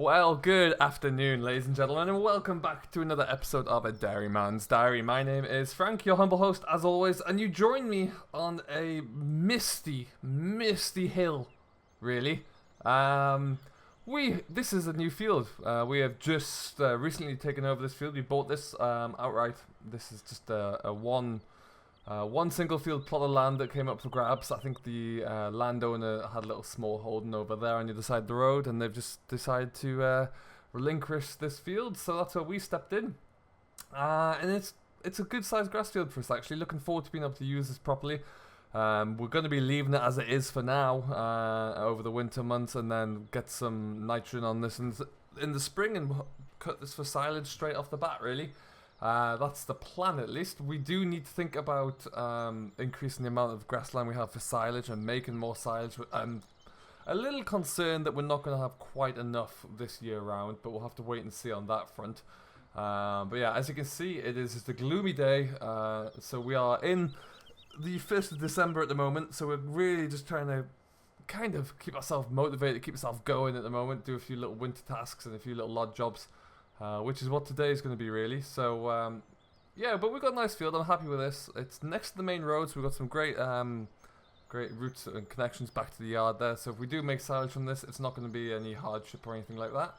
Well, good afternoon, ladies and gentlemen, and welcome back to another episode of A Dairyman's Diary. My name is Frank, your humble host, as always, and you join me on a misty hill, really. This is a new field. We have just recently taken over this field. We bought this outright. This is just a one single field plot of land that came up for grabs. I think the landowner had a little small holding over there on the other side of the road, and they've just decided to relinquish this field, so that's where we stepped in. And it's a good sized grass field for us, actually. Looking forward to being able to use this properly. We're going to be leaving it as it is for now over the winter months, and then get some nitrogen on this in the spring and cut this for silage straight off the bat, really. That's the plan, at least. We do need to think about increasing the amount of grassland we have for silage and making more silage. I'm a little concerned that we're not going to have quite enough this year round, but we'll have to wait and see on that front. But yeah, as you can see, it is just a gloomy day. So we are in the 1st of December at the moment, so we're really just trying to kind of keep ourselves motivated, keep ourselves going at the moment, do a few little winter tasks and a few little odd jobs. Which is what today is going to be, really. So, yeah, but we've got a nice field. I'm happy with this. It's next to the main road, so we've got some great routes and connections back to the yard there. So if we do make silage from this, it's not going to be any hardship or anything like that.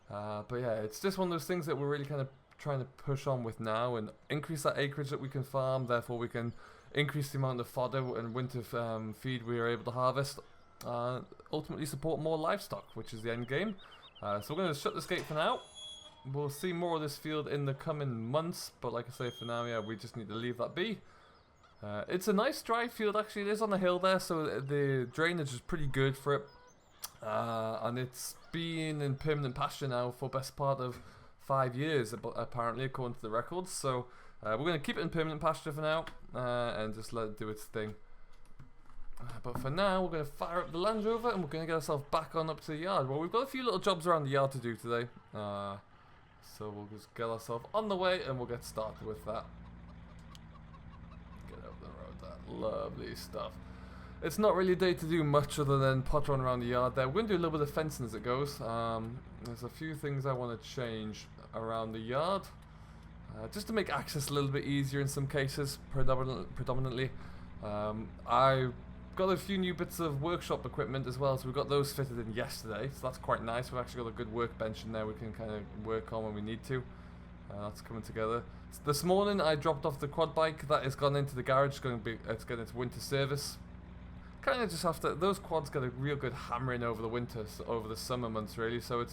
But yeah, it's just one of those things that we're really kind of trying to push on with now and increase that acreage that we can farm. Therefore, we can increase the amount of fodder and winter feed we are able to harvest. Ultimately support more livestock, which is the end game. So we're going to shut this gate for now. We'll see more of this field in the coming months, but like I say, for now, yeah, we just need to leave that be. It's a nice dry field, actually. It is on a hill there, so the drainage is pretty good for it. And it's been in permanent pasture now for best part of 5 years, apparently, according to the records. So we're going to keep it in permanent pasture for now, and just let it do its thing. But for now, we're going to fire up the Land Rover, and we're going to get ourselves back on up to the yard. Well, we've got a few little jobs around the yard to do today. So we'll just get ourselves on the way and we'll get started with that. Get up the road, that lovely stuff. It's not really a day to do much other than potter on around the yard there. We're going to do a little bit of fencing as it goes. There's a few things I want to change around the yard. Just to make access a little bit easier in some cases, predominantly. I got a few new bits of workshop equipment as well, so we got those fitted in yesterday, so that's quite nice. We've actually got a good workbench in there we can kind of work on when we need to. That's coming together. So this morning I dropped off the quad bike that has gone into the garage. It's getting its winter service. Kind of just have to, those quads get a real good hammering over the winter, so over the summer months really, so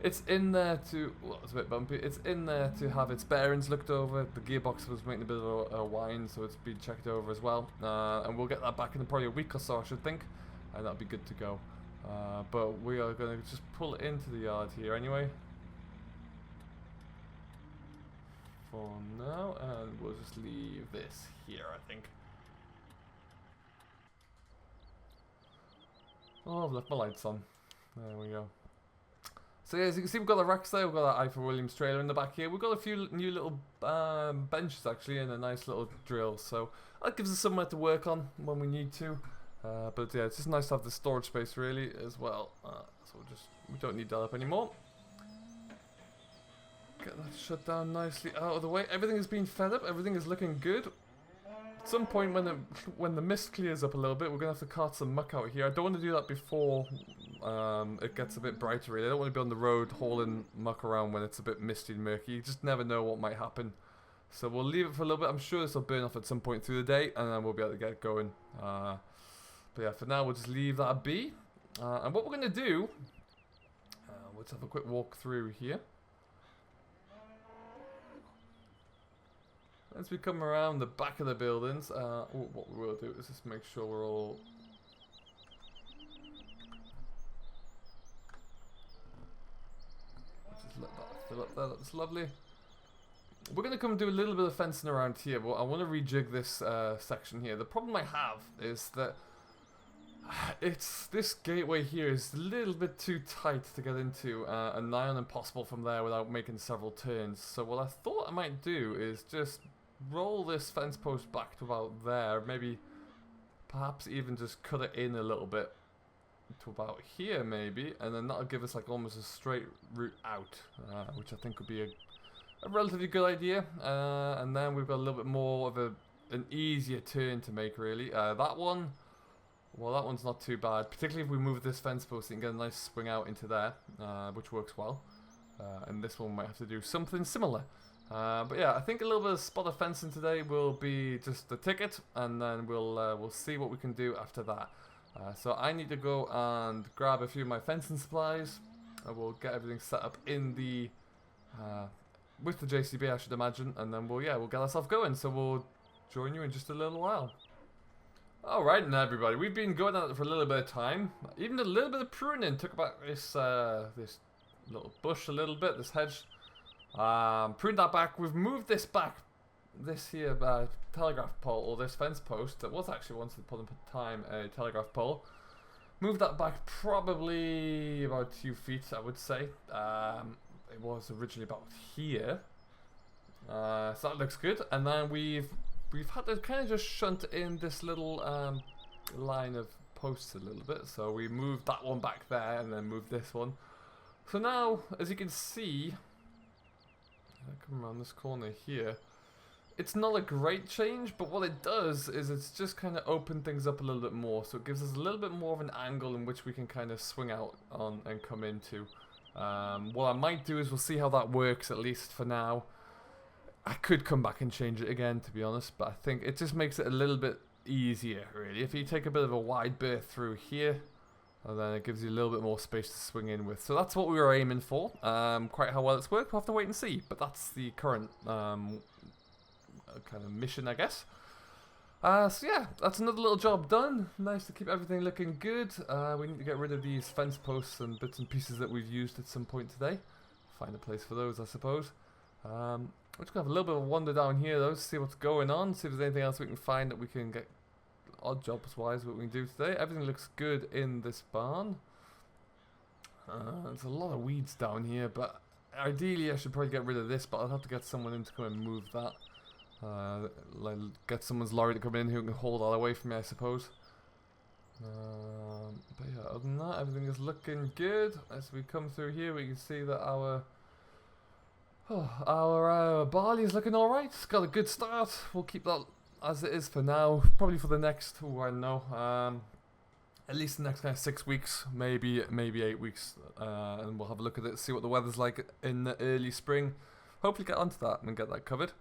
it's in there to, well, it's a bit bumpy, it's in there to have its bearings looked over. The gearbox was making a bit of a whine, so it's been checked over as well. And we'll get that back in probably a week or so, I should think, and that'll be good to go. But we are going to just pull it into the yard here anyway. For now, and we'll just leave this here, I think. Oh, I've left my lights on. There we go. So yeah, as you can see, we've got the racks there. We've got that Ifor Williams trailer in the back here. We've got a few new little benches actually, and a nice little drill. So that gives us somewhere to work on when we need to. But yeah, it's just nice to have the storage space really as well. So we don't need that up anymore. Get that shut down nicely out of the way. Everything has been fed up. Everything is looking good. At some point when the mist clears up a little bit, we're gonna have to cart some muck out here. I don't want to do that before it gets a bit brighter really. I don't want to be on the road hauling muck around when it's a bit misty and murky. You just never know what might happen. So we'll leave it for a little bit. I'm sure this will burn off at some point through the day, and then we'll be able to get going. But yeah, for now we'll just leave that be. And what we're gonna do, let's have a quick walk through here. As we come around the back of the buildings, what we will do is just make sure we're all... Just let that fill up there, that's lovely. We're going to come do a little bit of fencing around here, but I want to rejig this section here. The problem I have is that this gateway here is a little bit too tight to get into, and nigh on impossible from there without making several turns. So what I thought I might do is just roll this fence post back to about there, maybe perhaps even just cut it in a little bit, to about here maybe, and then that'll give us like almost a straight route out, which I think would be a relatively good idea. And then we've got a little bit more of an easier turn to make really. That one, well, that one's not too bad, particularly if we move this fence post, you can get a nice swing out into there, which works well. And this one might have to do something similar. But yeah, I think a little bit of spot of fencing today will be just the ticket, and then we'll see what we can do after that. So I need to go and grab a few of my fencing supplies. I will get everything set up in the with the JCB, I should imagine, and then we'll get ourselves going. So we'll join you in just a little while. Alright, now everybody, we've been going at it for a little bit of time. Even a little bit of pruning took about this this little bush a little bit, this hedge. Pruned that back. We've moved this back, this here telegraph pole, or this fence post that was actually once upon a time a telegraph pole. Moved that back probably about 2 feet, I would say. It was originally about here, so that looks good. And then we've had to kind of just shunt in this little line of posts a little bit. So we moved that one back there, and then moved this one. So now, as you can see, I come around this corner here. It's not a great change, but what it does is it's just kind of opened things up a little bit more. So it gives us a little bit more of an angle in which we can kind of swing out on and come into. What I might do is we'll see how that works, at least for now. I could come back and change it again, to be honest, but I think it just makes it a little bit easier, really. If you take a bit of a wide berth through here, and then it gives you a little bit more space to swing in with. So that's what we were aiming for. Quite how well it's worked, we'll have to wait and see. But that's the current kind of mission, I guess. So yeah, that's another little job done. Nice to keep everything looking good. We need to get rid of these fence posts and bits and pieces that we've used at some point today. Find a place for those, I suppose. We're just going to have a little bit of a wander down here, though, to see what's going on. See if there's anything else we can find that we can get odd jobs wise what we can do today. Everything looks good in this barn. There's a lot of weeds down here, but ideally I should probably get rid of this, but I'll have to get someone in to come and move that. Get someone's lorry to come in who can haul that away from me, I suppose. But yeah, other than that, everything is looking good. As we come through here, we can see that our barley is looking alright. It's got a good start. We'll keep that as it is for now. Probably for the next, I don't know, at least the next kind of 6 weeks, maybe 8 weeks, and we'll have a look at it, see what the weather's like in the early spring. Hopefully get onto that and get that covered.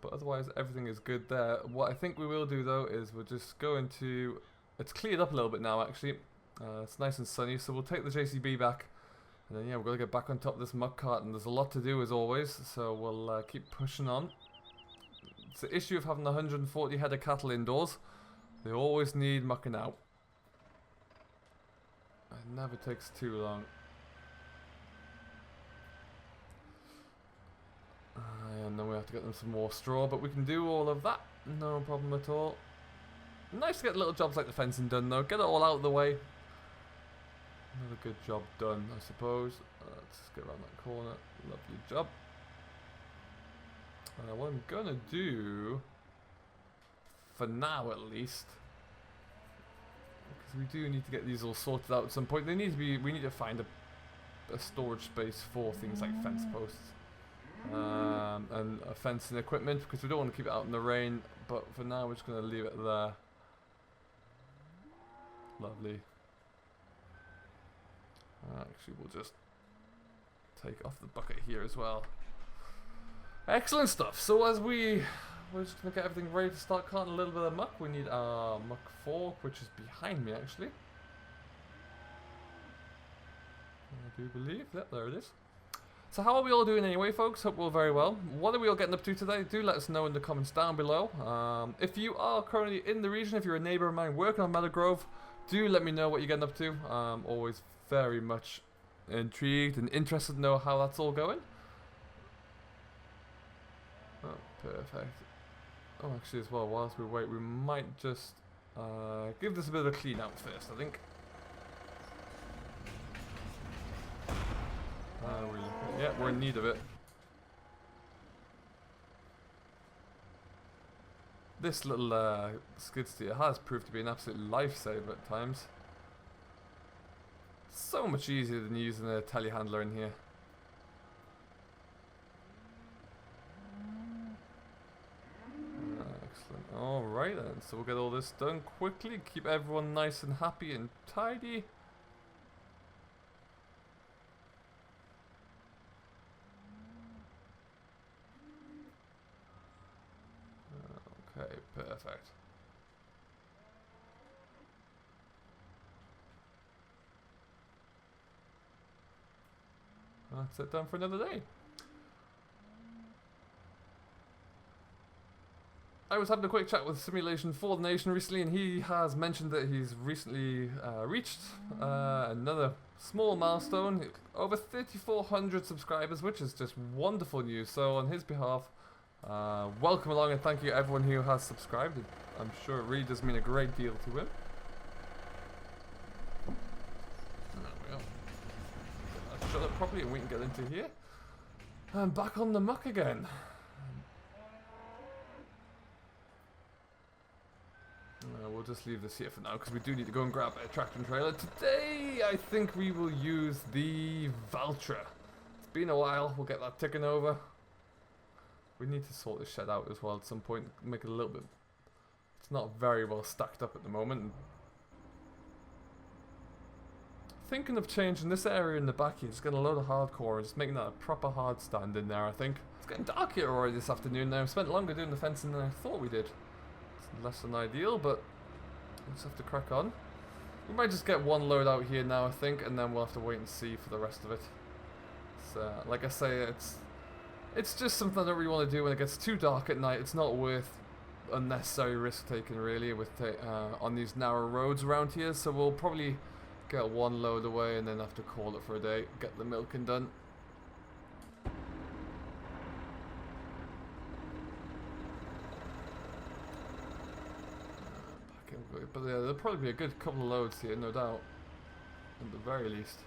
But otherwise, everything is good there. What I think we will do though is we'll just go into. It's cleared up a little bit now, actually. It's nice and sunny, so we'll take the JCB back. And then, yeah, we've got to get back on top of this muck cart, and there's a lot to do as always, so we'll keep pushing on. It's the issue of having 140 head of cattle indoors. They always need mucking out. It never takes too long. And then we have to get them some more straw, but we can do all of that. No problem at all. Nice to get little jobs like the fencing done, though. Get it all out of the way. Another good job done, I suppose. Let's just get around that corner. Lovely job. What I'm gonna do, for now at least, because we do need to get these all sorted out at some point. They need to be. We need to find a storage space for things like fence posts and a fencing equipment, because we don't want to keep it out in the rain. But for now, we're just gonna leave it there. Lovely. Actually, we'll just take off the bucket here as well. Excellent stuff. So as we're just going to get everything ready to start carting a little bit of muck. We need our muck fork, which is behind me actually. I do believe. Yep, there it is. So how are we all doing anyway, folks? Hope we're all very well. What are we all getting up to today? Do let us know in the comments down below. If you are currently in the region, if you're a neighbour of mine working on Meadow Grove, do let me know what you're getting up to. Always very much intrigued and interested to know how that's all going. Oh, perfect. Oh, actually as well, whilst we wait, we might just give this a bit of a clean out first, I think. Yeah, we're in need of it. This little skid steer has proved to be an absolute lifesaver at times. So much easier than using a telehandler in here. Excellent. Alright then, so we'll get all this done quickly, keep everyone nice and happy and tidy. Okay, perfect. That's it done for another day. I was having a quick chat with Simulation for the Nation recently, and he has mentioned that he's recently reached another small milestone, over 3,400 subscribers, which is just wonderful news. So on his behalf, welcome along and thank you to everyone who has subscribed. I'm sure it really does mean a great deal to him. There we go. Get that shut up properly and we can get into here. And back on the muck again. We'll just leave this here for now because we do need to go and grab a tractor and trailer. Today, I think we will use the Valtra. It's been a while. We'll get that ticking over. We need to sort this shed out as well at some point. Make it a little bit... It's not very well stacked up at the moment. Thinking of changing this area in the back here. Just getting a load of hardcore and just making that a proper hard stand in there, I think. It's getting dark here already this afternoon now. I've spent longer doing the fencing than I thought we did. It's less than ideal, but... We'll just have to crack on. We might just get one load out here now, I think, and then we'll have to wait and see for the rest of it. So, like I say, it's just something I don't really want to do when it gets too dark at night. It's not worth unnecessary risk taking, really, with on these narrow roads around here. So we'll probably get one load away and then have to call it for a day. Get the milking done. But yeah, there'll probably be a good couple of loads here, no doubt. At the very least.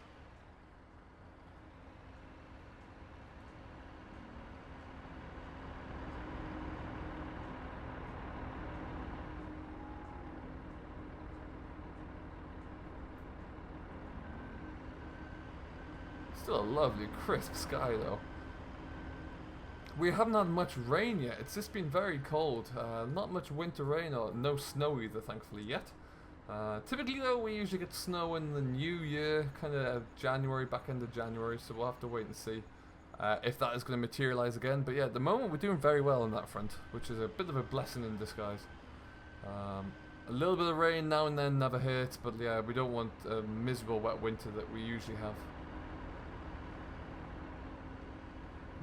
Still a lovely, crisp sky though. We haven't had much rain yet. It's just been very cold. Not much winter rain or no snow either, thankfully, yet. Typically, though, we usually get snow in the new year, kind of January, back end of January, so we'll have to wait and see if that is going to materialise again. But yeah, at the moment, we're doing very well on that front, which is a bit of a blessing in disguise. A little bit of rain now and then never hurts, but yeah, we don't want a miserable wet winter that we usually have.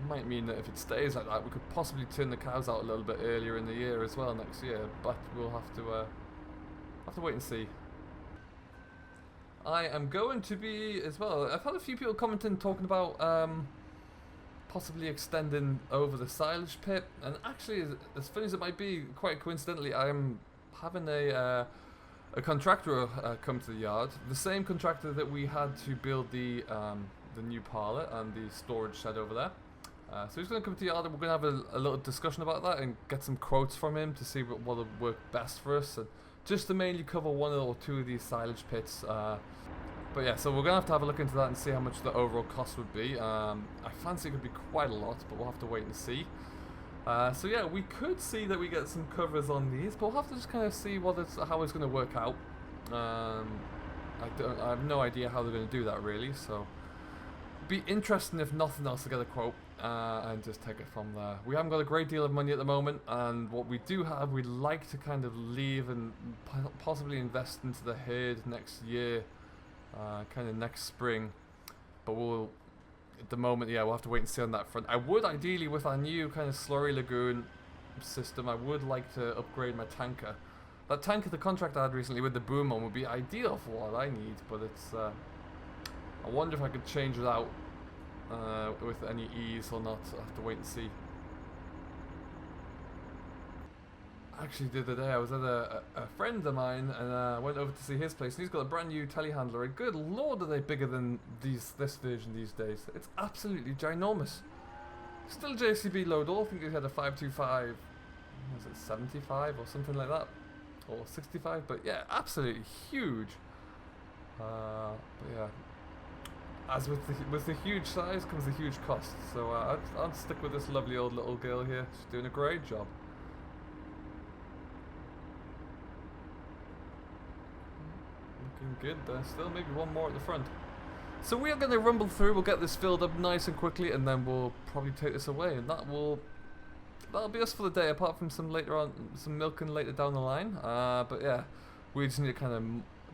Might mean that if it stays like that, we could possibly turn the cows out a little bit earlier in the year as well next year. But we'll have to wait and see. I am going to be as well. I've had a few people commenting talking about possibly extending over the silage pit, and actually, as funny as it might be, quite coincidentally, I am having a contractor come to the yard. The same contractor that we had to build the new parlour and the storage shed over there. So he's going to come to the yard and we're going to have a little discussion about that and get some quotes from him to see what will work best for us. And just to mainly cover one or two of these silage pits. But yeah, so we're going to have a look into that and see how much the overall cost would be. I fancy it could be quite a lot, but we'll have to wait and see. So yeah, we could see that we get some covers on these, but we'll have to just kind of see how it's going to work out. I have no idea how they're going to do that really, so be interesting if nothing else to get a quote and just take it from there. We haven't got a great deal of money at the moment, and what we do have, we'd like to kind of leave and possibly invest into the herd next year, kind of next spring. But we'll, at the moment, yeah, we'll have to wait and see on that front. I would ideally, with our new kind of slurry lagoon system, I would like to upgrade my tanker. That tanker, the contract I had recently with the boom on, would be ideal for what I need, but it's I wonder if I could change it out with any ease or not. I'll have to wait and see. Actually, the other day I was at a friend of mine and I went over to see his place, and he's got a brand new telehandler. And good lord, are they bigger than this version these days. It's absolutely ginormous. Still JCB load. I think he had a 525, was it 75 or something like that, or 65, but yeah, absolutely huge. But yeah, as with the huge size comes the huge cost. So I'd stick with this lovely old little girl here. She's doing a great job. Looking good there. Still maybe one more at the front. So we are going to rumble through. We'll get this filled up nice and quickly, and then we'll probably take this away, and that'll be us for the day. Apart from some milking later down the line. But yeah, we just need to kind of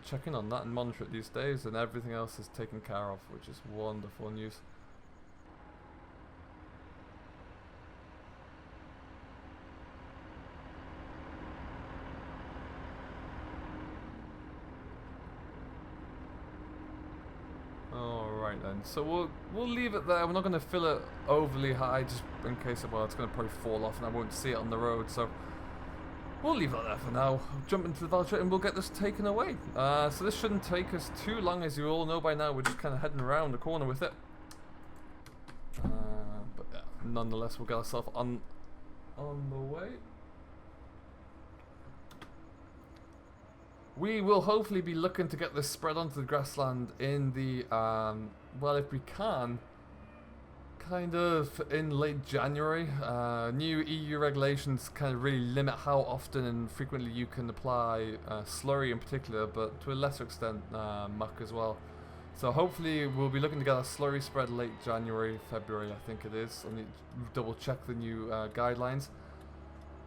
check in on that and monitor it these days, and everything else is taken care of, which is wonderful news. Alright then, so we'll leave it there. We're not going to fill it overly high, just in case it's going to probably fall off and I won't see it on the road, so we'll leave that there for now. Jump into the voucher and we'll get this taken away. So this shouldn't take us too long, as you all know by now. We're just kind of heading around the corner with it. But yeah, nonetheless, we'll get ourselves on the way. We will hopefully be looking to get this spread onto the grassland in the, well, if we can, kind of in late January. New EU regulations kind of really limit how often and frequently you can apply slurry in particular, but to a lesser extent muck as well. So hopefully we'll be looking to get a slurry spread late January, February I think it is. I need to double check the new guidelines.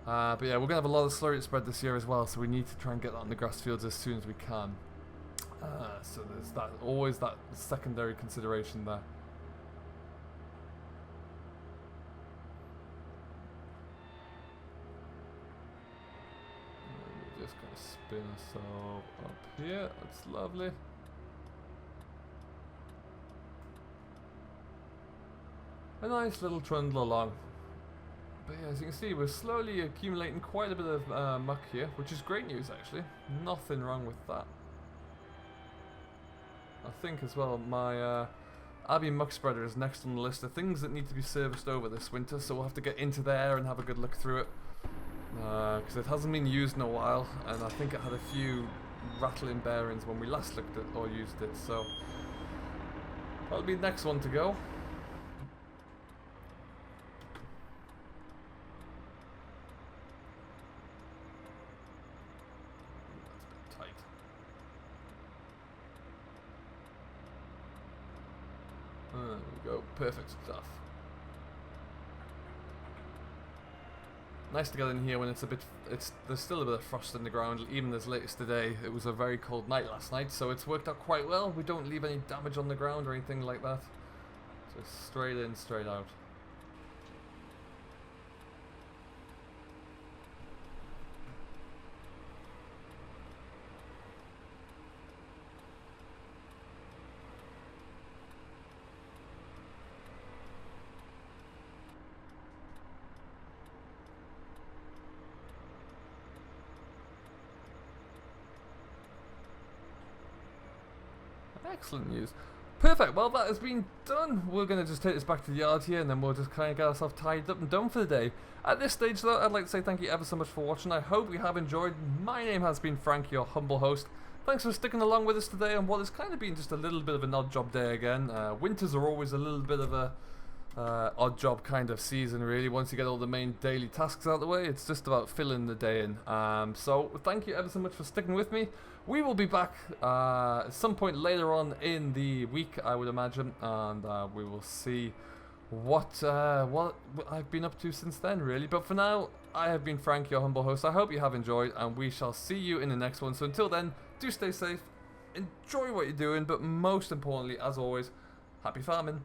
But yeah, we're going to have a lot of slurry spread this year as well, so we need to try and get that on the grass fields as soon as we can. So there's always that secondary consideration there. We're just going to spin ourselves up here, that's lovely. A nice little trundle along. But yeah, as you can see, we're slowly accumulating quite a bit of muck here, which is great news actually. Nothing wrong with that. I think as well, my Abbey muck spreader is next on the list of things that need to be serviced over this winter, so we'll have to get into there and have a good look through it. Because it hasn't been used in a while, and I think it had a few rattling bearings when we last looked at or used it, so that'll be the next one to go. There we go, perfect stuff. Nice to get in here when it's there's still a bit of frost in the ground, even as late as today. It was a very cold night last night, so it's worked out quite well. We don't leave any damage on the ground or anything like that. Just straight in, straight out. Excellent news. Perfect, well that has been done. We're going to just take this back to the yard here, and then we'll just kind of get ourselves tied up and done for the day. At this stage though, I'd like to say thank you ever so much for watching. I hope you have enjoyed. My name has been Frank, your humble host. Thanks for sticking along with us today on what has kind of been just a little bit of an odd job day again. Winters are always a little bit of a odd job kind of season really. Once you get all the main daily tasks out of the way, it's just about filling the day in. So thank you ever so much for sticking with me. We will be back at some point later on in the week, I would imagine, and we will see what I've been up to since then really. But for now, I have been Frank, your humble host. I hope you have enjoyed, and we shall see you in the next one. So until then, do stay safe, enjoy what you're doing, but most importantly, as always, happy farming.